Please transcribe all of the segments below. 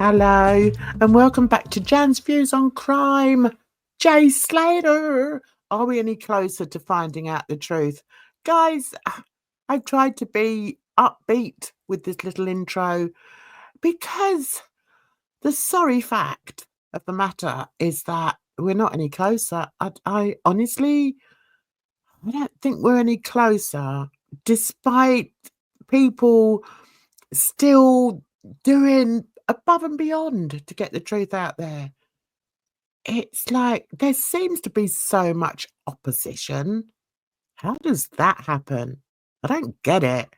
Hello, and welcome back to Jan's Views on Crime. Jay Slater. Are we any closer to finding out the truth? Guys, I've tried to be upbeat with this little intro because the sorry fact of the matter is that we're not any closer. I honestly, I don't think we're any closer, despite people still doing above and beyond to get the truth out there. It's like there seems to be so much opposition. How does that happen? I don't get it.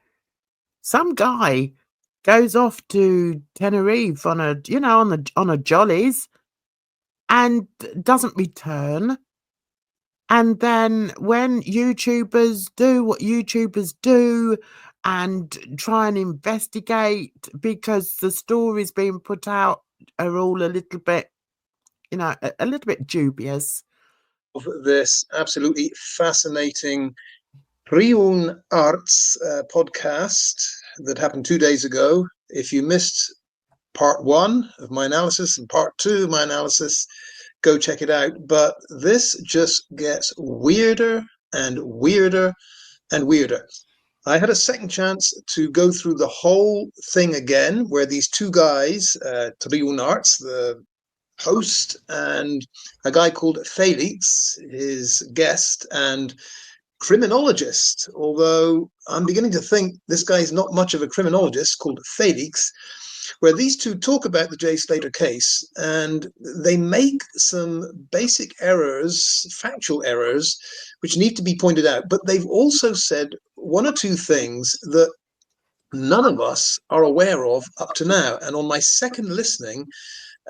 Some guy goes off to Tenerife on a jollies and doesn't return. And then when YouTubers do what YouTubers do and try and investigate because the stories being put out are all a little bit, a little bit dubious. Of this absolutely fascinating Riun Arts podcast that happened 2 days ago. If you missed part 1 of my analysis and part 2 of my analysis, go check it out. But this just gets weirder and weirder and weirder. I had a second chance to go through the whole thing again, where these two guys, Riun Arts, the host, and a guy called Felix, his guest and criminologist, although I'm beginning to think this guy is not much of a criminologist, called Felix, where these two talk about the Jay Slater case, and they make some basic errors, factual errors, which need to be pointed out. But they've also said one or two things that none of us are aware of up to now. And on my second listening,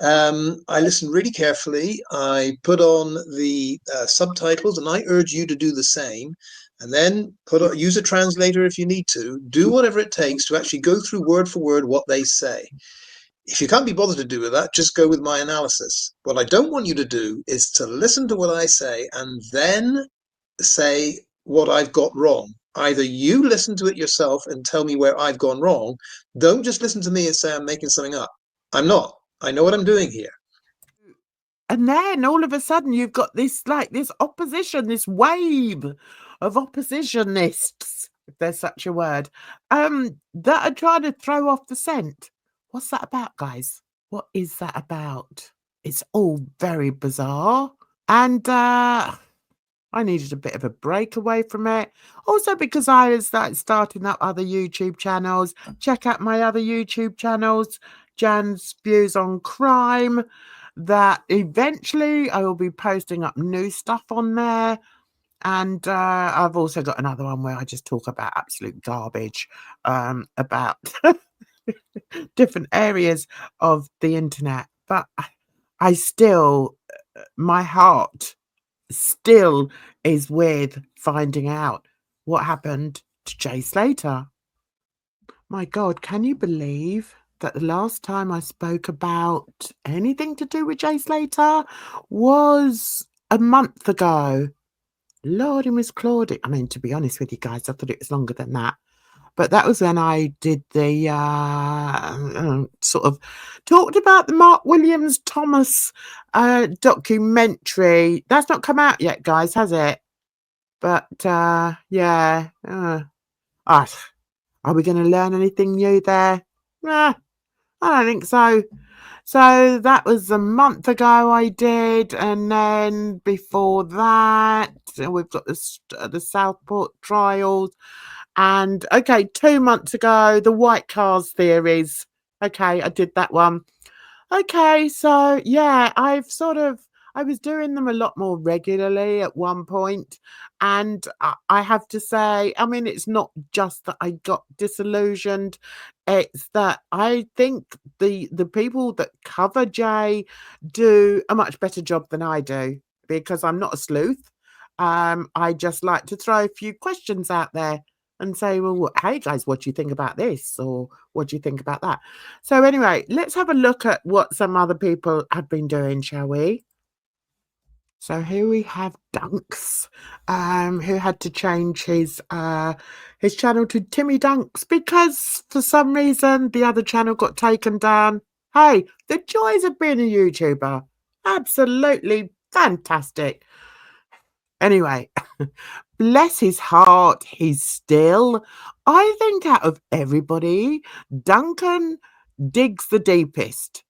I listened really carefully. I put on the subtitles, and I urge you to do the same. And then use a translator if you need to. Do whatever it takes to actually go through word for word what they say. If you can't be bothered to do with that, just go with my analysis. What I don't want you to do is to listen to what I say and then say what I've got wrong. Either you listen to it yourself and tell me where I've gone wrong. Don't just listen to me and say I'm making something up. I'm not. I know what I'm doing here. And then all of a sudden you've got this opposition, this wave of oppositionists, if there's such a word, that are trying to throw off the scent. What's that about, guys? What is that about? It's all very bizarre. And I needed a bit of a break away from it. Also because I was starting up other YouTube channels. Check out my other YouTube channels, Jan's Views on Crime, that eventually I will be posting up new stuff on there. And I've also got another one where I just talk about absolute garbage, about different areas of the internet. But I still, my heart still is with finding out what happened to Jay Slater. My God, can you believe that the last time I spoke about anything to do with Jay Slater was a month ago? Lordy Miss Claudia. I mean, to be honest with you guys, I thought it was longer than that. But that was when I did the sort of talked about the Mark Williams Thomas documentary. That's not come out yet, guys, has it? But yeah. Are we going to learn anything new there? Nah, I don't think so. So that was a month ago I did. And then before that, we've got the Southport trials. And, okay, 2 months ago, the white cars theories. Okay, I did that one. Okay, so, yeah, I've I was doing them a lot more regularly at one point, and I have to say, I mean, it's not just that I got disillusioned; it's that I think the people that cover Jay do a much better job than I do because I'm not a sleuth. I just like to throw a few questions out there and say, well, hey guys, what do you think about this? Or what do you think about that? So, anyway, let's have a look at what some other people have been doing, shall we? So here we have Dunks, who had to change his channel to Timmy Dunks because for some reason the other channel got taken down. Hey, the joys of being a YouTuber. Absolutely fantastic. Anyway, bless his heart, he's still, I think out of everybody, Duncan digs the deepest.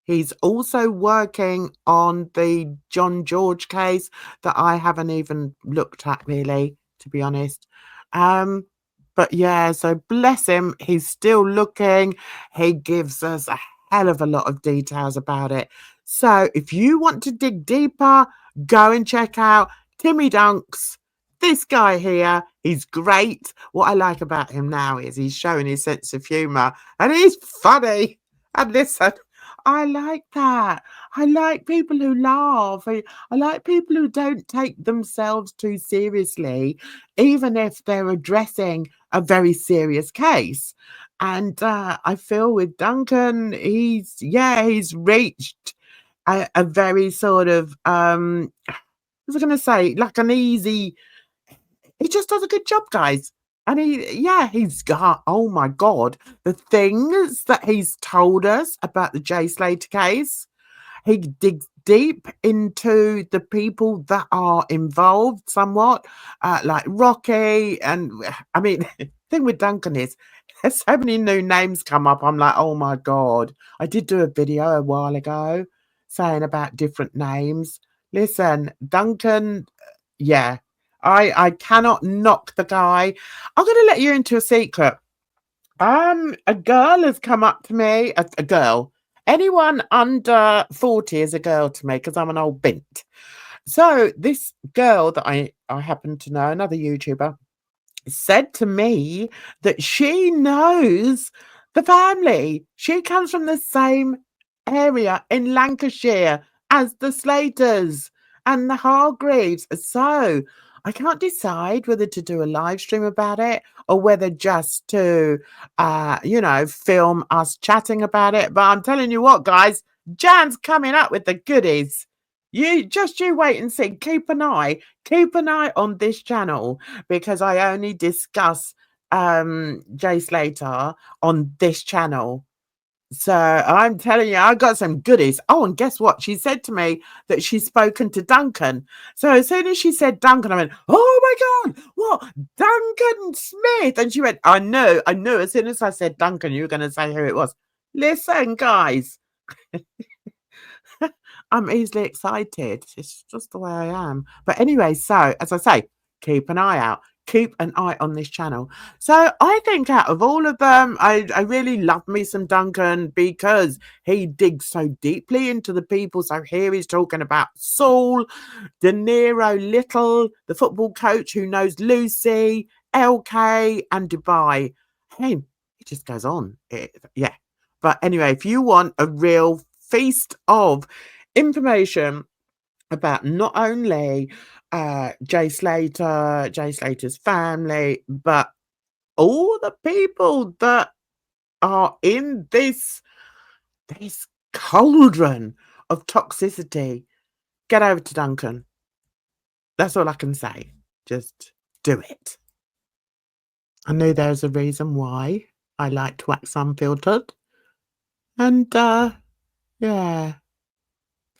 He's also working on the John George case that I haven't even looked at really, to be honest. Um, but yeah, so bless him, he's still looking. He gives us a hell of a lot of details about it. So if you want to dig deeper, go and check out Timmy Dunks. This guy here, he's great. What I like about him now is he's showing his sense of humour and he's funny. And listen, I like that. I like people who laugh. I like people who don't take themselves too seriously, even if they're addressing a very serious case. And I feel with Duncan, he's reached a very sort of what was I going to say, like an easy. He just does a good job, guys. And he's got, oh my God, the things that he's told us about the Jay Slater case. He digs deep into the people that are involved somewhat, like Rocky. And I mean, the thing with Duncan is there's so many new names come up. I'm like, oh my God. I did do a video a while ago saying about different names. Listen, Duncan, yeah, I cannot knock the guy. I'm going to let you into a secret. A girl has come up to me, a girl. Anyone under 40 is a girl to me because I'm an old bint. So this girl that I happen to know, another YouTuber, said to me that she knows the family. She comes from the same area in Lancashire as the Slaters and the Hargreaves. So I can't decide whether to do a live stream about it or whether just to, film us chatting about it. But I'm telling you what, guys, Jan's coming up with the goodies. You wait and see. Keep an eye on this channel because I only discuss Jay Slater on this channel. So I'm telling you, I got some goodies. Oh, and guess what? She said to me that she's spoken to Duncan. So as soon as she said Duncan, I went, oh my God, what? Duncan Smith. And she went, I knew. As soon as I said Duncan, you were going to say who it was. Listen, guys. I'm easily excited. It's just the way I am. But anyway, so as I say, keep an eye out. Keep an eye on this channel. So I think out of all of them, I really love me some Duncan because he digs so deeply into the people. So here he's talking about Saul, De Niro Little, the football coach who knows Lucy, LK, and Dubai. Hey, it just goes on. Yeah. But anyway, if you want a real feast of information about not only Jay Slater, Jay Slater's family, but all the people that are in this cauldron of toxicity. Get over to Duncan. That's all I can say. Just do it. I know there's a reason why I like to wax unfiltered. And yeah.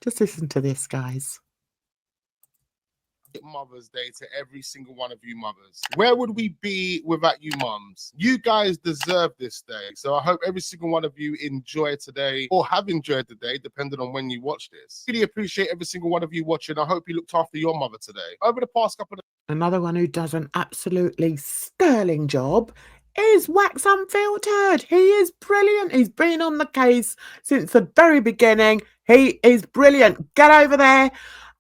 Just listen to this, guys. Mother's Day to every single one of you mothers. Where would we be without you mums? You guys deserve this day. So I hope every single one of you enjoy today or have enjoyed the day, depending on when you watch this. Really appreciate every single one of you watching. I hope you looked after your mother today. Over the past couple of Another one who does an absolutely sterling job is Wax Unfiltered. He is brilliant. He's been on the case since the very beginning. He is brilliant. Get over there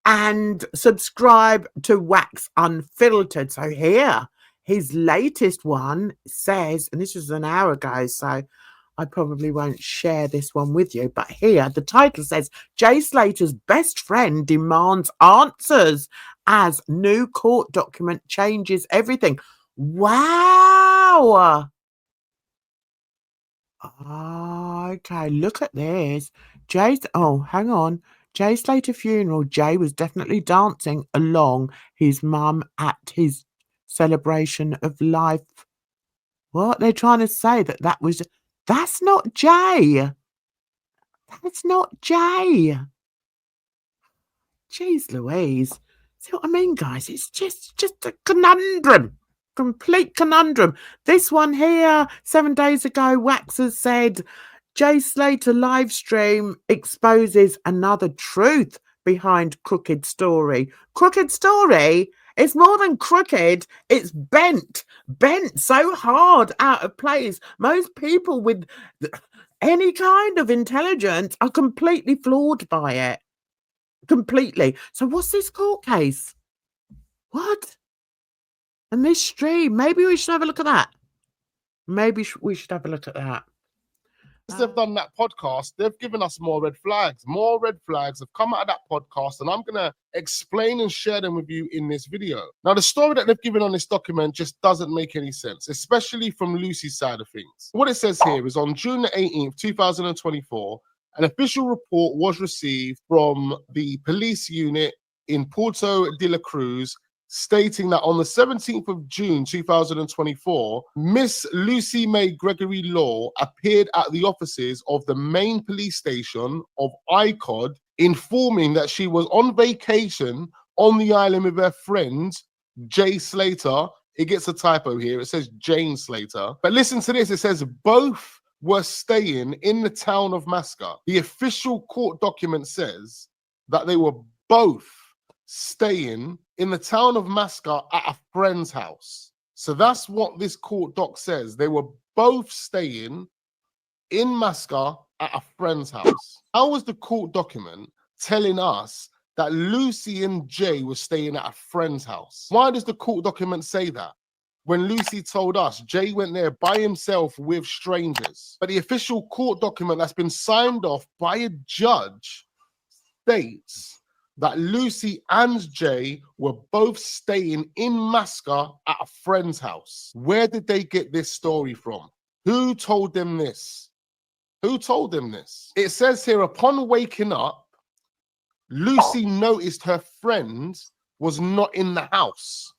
and subscribe to Wax Unfiltered. So here, his latest one says, and this was an hour ago, so I probably won't share this one with you, but here the title says, Jay Slater's best friend demands answers as new court document changes everything. Wow. Okay, look at this. Hang on. Jay Slater funeral. Jay was definitely dancing along his mum at his celebration of life. What? They're trying to say that's not Jay. That's not Jay. Jeez Louise. See what I mean, guys? It's just a conundrum. Complete conundrum. This one here, 7 days ago, Waxer said, Jay Slater live stream exposes another truth behind crooked story. Crooked story? It's more than crooked. It's bent so hard out of place. Most people with any kind of intelligence are completely floored by it. Completely. So what's this court case? What? And this stream, maybe we should have a look at that. Maybe we should have a look at that. Since they've done that podcast, they've given us more red flags. More red flags have come out of that podcast, and I'm going to explain and share them with you in this video. Now, the story that they've given on this document just doesn't make any sense, especially from Lucy's side of things. What it says here is on June 18th, 2024, an official report was received from the police unit in Puerto de la Cruz stating that on the 17th of June 2024, Miss Lucy May Gregory Law appeared at the offices of the main police station of ICOD, informing that she was on vacation on the island with her friend, Jay Slater. It gets a typo here. It says Jane Slater. But listen to this. It says both were staying in the town of Masca. The official court document says that they were both staying in the town of Masca at a friend's house. So that's what this court doc says. They were both staying in Masca at a friend's house. How was the court document telling us that Lucy and Jay were staying at a friend's house? Why does the court document say that? When Lucy told us Jay went there by himself with strangers. But the official court document that's been signed off by a judge states that Lucy and Jay were both staying in Masca at a friend's house. Where did they get this story from? Who told them this? Who told them this? It says here, upon waking up, Lucy noticed her friend was not in the house.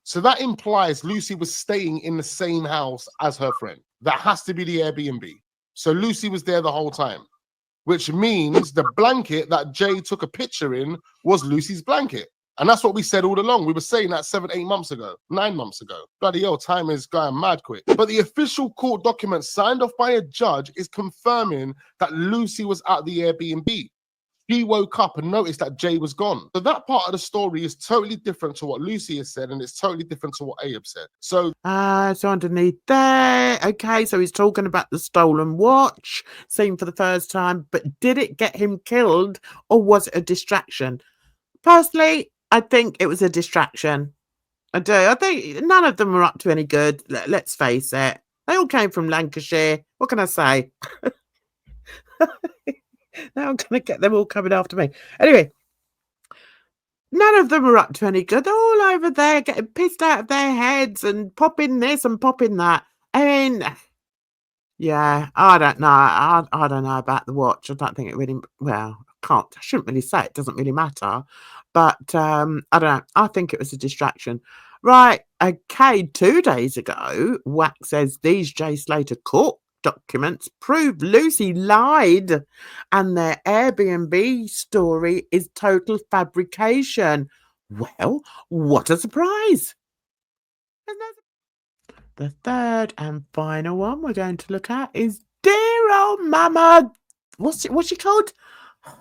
So that implies Lucy was staying in the same house as her friend. That has to be the Airbnb. So Lucy was there the whole time, which means the blanket that Jay took a picture in was Lucy's blanket. And that's what we said all along. We were saying that 7, 8 months ago, 9 months ago. Bloody hell, time is going mad quick. But the official court document signed off by a judge is confirming that Lucy was at the Airbnb. She woke up and noticed that Jay was gone. So that part of the story is totally different to what Lucy has said, and it's totally different to what Abe said. So underneath there, okay, so he's talking about the stolen watch, seen for the first time, but did it get him killed, or was it a distraction? Personally, I think it was a distraction. I do. I think none of them were up to any good. Let's face it. They all came from Lancashire. What can I say? Now I'm going to get them all coming after me. Anyway, none of them are up to any good. They're all over there getting pissed out of their heads and popping this and popping that. I mean, yeah, I don't know. I don't know about the watch. I don't think it really, well, I shouldn't really say it. Doesn't really matter. But I don't know. I think it was a distraction. Right. Okay. 2 days ago, Wax says these Jay Slater court documents prove Lucy lied and their Airbnb story is total fabrication. Well, what a surprise. The third and final one we're going to look at is Dear Old Mama. What's she called? I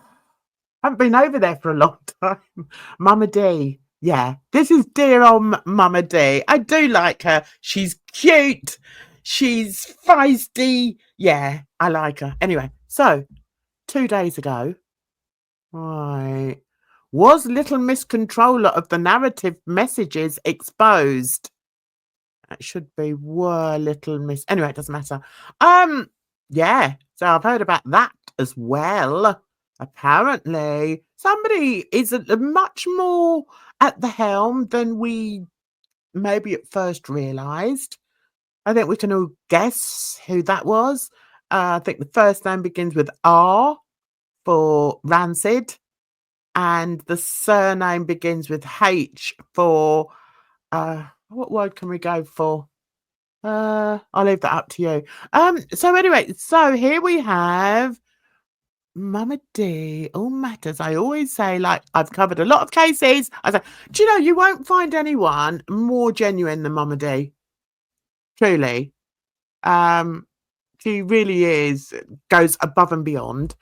haven't been over there for a long time. Mama D. Yeah, this is Dear Old Mama D. I do like her. She's cute. She's feisty. Yeah, I like her. Anyway, so 2 days ago, Right. Was Little Miss Controller of the narrative messages exposed? It should be were Little Miss. Anyway, it doesn't matter. Yeah. So I've heard about that as well. Apparently, somebody is much more at the helm than we maybe at first realised. I think we can all guess who that was. I think the first name begins with R for Rancid, and the surname begins with H for what word can we go for? I'll leave that up to you. So anyway, so here we have Mama D. All matters. I always say, like, I've covered a lot of cases. I say, do you know, you won't find anyone more genuine than Mama D. Truly. She really is, goes above and beyond.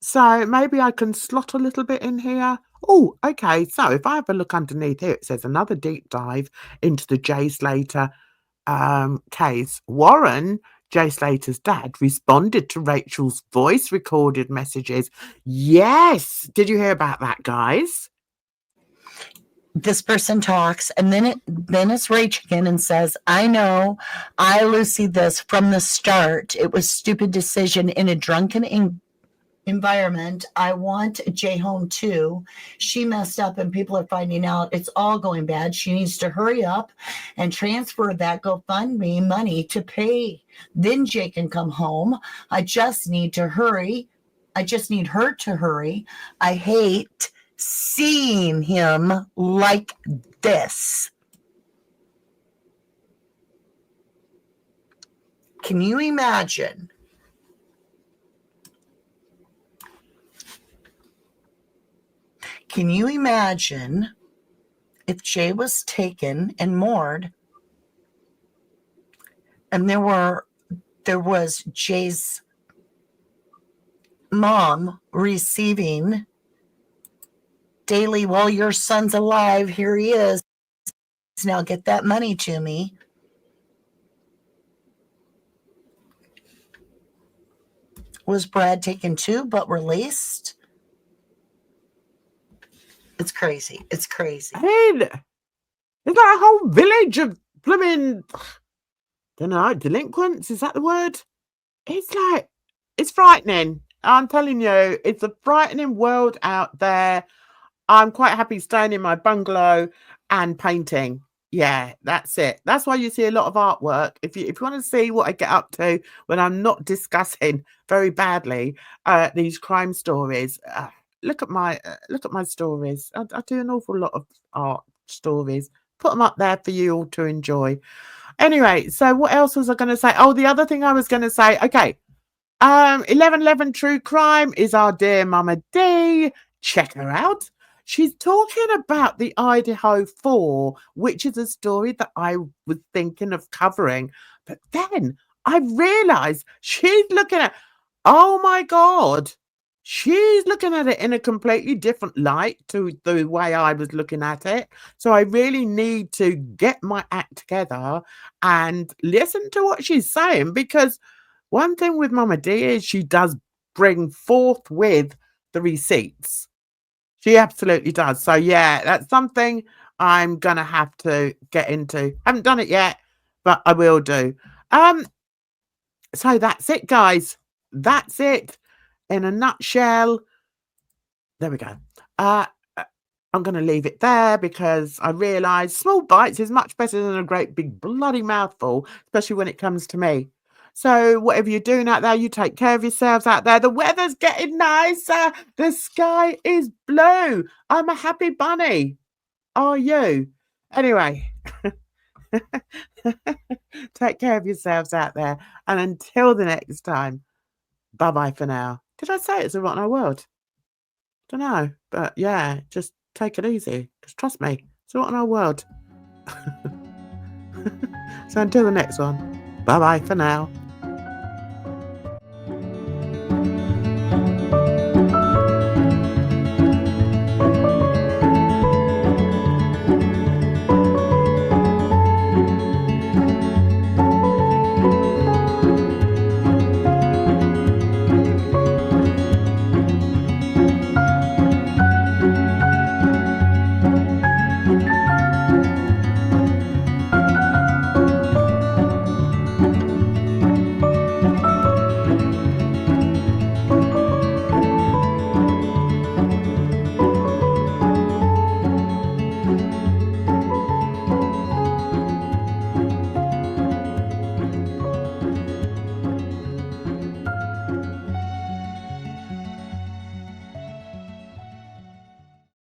So maybe I can slot a little bit in here. Oh, okay. So if I have a look underneath here, it says another deep dive into the Jay Slater case. Warren, Jay Slater's dad, responded to Rachel's voice recorded messages. Yes. Did you hear about that, guys? This person talks, and then it's Rach again and says, I know, I, Lucy, this from the start. It was stupid decision in a drunken environment. I want Jay home too. She messed up and people are finding out. It's all going bad. She needs to hurry up and transfer that GoFundMe money to pay. Then Jay can come home. I just need to hurry. I just need her to hurry. I hate seeing him like this. Can you imagine? Can you imagine if Jay was taken and moored and there was Jay's mom receiving daily, well, your son's alive, here he is, now get that money to me. Was Brad taken too but released? It's crazy. It's crazy. I mean, it's like a whole village of blooming, don't know, delinquents. Is that the word? It's like, it's frightening. I'm telling you, it's a frightening world out there. I'm quite happy staying in my bungalow and painting. Yeah, that's it. That's why you see a lot of artwork. If you want to see what I get up to when I'm not discussing very badly these crime stories, look at my stories. I do an awful lot of art stories. Put them up there for you all to enjoy. Anyway, so what else was I going to say? Oh, the other thing I was going to say. Okay, 1111 True Crime is our dear Mama D. Check her out. She's talking about the Idaho 4, which is a story that I was thinking of covering. But then I realized she's looking at, oh my God, she's looking at it in a completely different light to the way I was looking at it. So I really need to get my act together and listen to what she's saying, because one thing with Mama D is she does bring forth with the receipts. She absolutely does. So yeah, that's something I'm gonna have to get into. Haven't done it yet, but I will do. So that's it, guys. That's it in a nutshell. There we go. I'm going to leave it there because I realise small bites is much better than a great big bloody mouthful, especially when it comes to me. So whatever you're doing out there, you take care of yourselves out there. The weather's getting nicer. The sky is blue. I'm a happy bunny. Are you? Anyway, take care of yourselves out there. And until the next time, bye-bye for now. Did I say it's a rotten old world? Don't know. But yeah, just take it easy. Just trust me. It's a rotten old world. So until the next one, bye-bye for now.